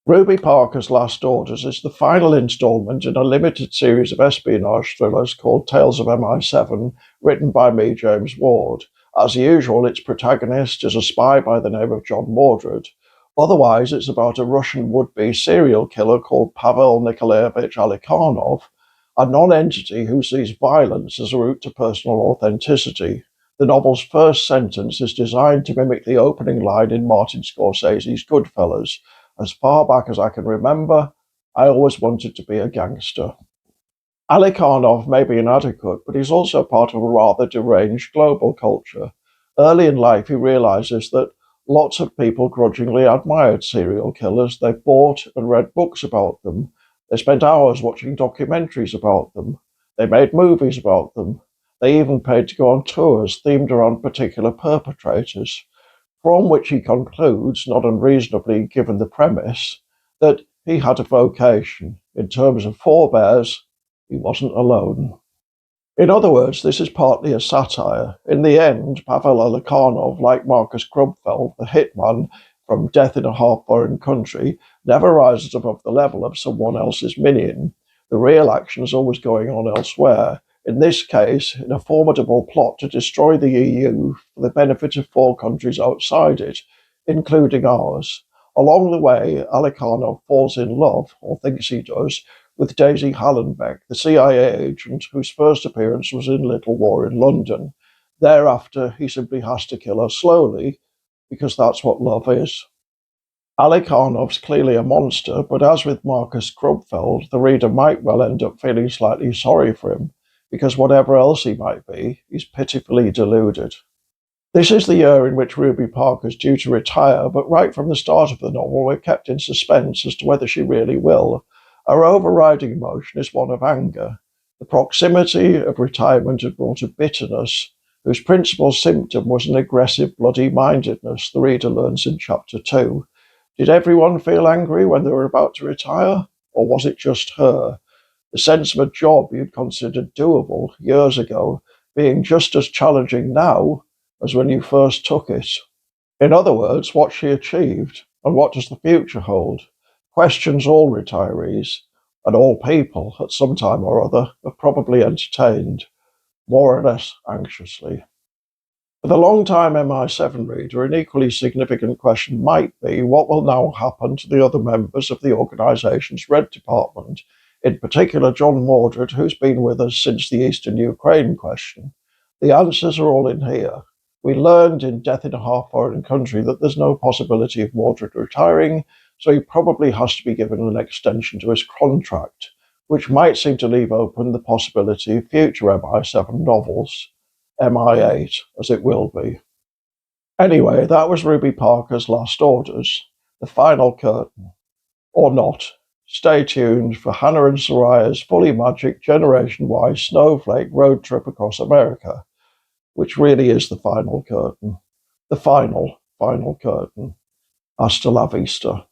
Ruby Parker's Last Orders is the final installment in a limited series of espionage thrillers called Tales of MI7, written by me, James Ward. As usual, its protagonist is a spy by the name of John Mordred. Otherwise, it's about a Russian would-be serial killer called Pavel Nikolayevich Alikhanov, a nonentity who sees violence as a route to personal authenticity. The novel's first sentence is designed to mimic the opening line in Martin Scorsese's Goodfellas. As far back as I can remember, I always wanted to be a gangster. Alikhanov may be inadequate, but he's also part of a rather deranged global culture. Early in life, he realizes that lots of people grudgingly admired serial killers. They bought and read books about them. They spent hours watching documentaries about them. They made movies about them. They even paid to go on tours themed around particular perpetrators, from which he concludes, not unreasonably given the premise, that he had a vocation. In terms of forebears, he wasn't alone. In other words, this is partly a satire. In the end, Pavel Nikolayevich, like Marcus Crumfeld, the hitman from Death in a Half-Foreign Country, never rises above the level of someone else's minion. The real action is always going on elsewhere. In this case, in a formidable plot to destroy the EU for the benefit of 4 countries outside it, including ours. Along the way, Alikhanov falls in love, or thinks he does, with Daisy Hallenbeck, the CIA agent whose first appearance was in Little War in London. Thereafter, he simply has to kill her slowly, because that's what love is. Alikhanov's clearly a monster, but as with Marcus Crumfeld, the reader might well end up feeling slightly sorry for him, because whatever else he might be, he's pitifully deluded. This is the year in which Ruby Parker is due to retire, but right from the start of the novel, we're kept in suspense as to whether she really will. Our overriding emotion is one of anger. The proximity of retirement had brought a bitterness, whose principal symptom was an aggressive bloody-mindedness, the reader learns in Chapter 2. Did everyone feel angry when they were about to retire, or was it just her? The sense of a job you'd considered doable years ago being just as challenging now as when you first took it. In other words, what she achieved, and what does the future hold? Questions all retirees, and all people at some time or other, have probably entertained, more or less anxiously. For the long-time MI7 reader, an equally significant question might be what will now happen to the other members of the organisation's Red Department, in particular John Mordred, who's been with us since the Eastern Ukraine question. The answers are all in here. We learned in Death in a Half-Foreign Country that there's no possibility of Mordred retiring, so he probably has to be given an extension to his contract, which might seem to leave open the possibility of future MI7 novels, MI8, as it will be. Anyway, that was Ruby Parker's Last Orders, the final curtain. Or not. Stay tuned for Hannah and Soraya's fully magic Generation Y snowflake road trip across America, which really is the final curtain. The final curtain. Hasta la vista.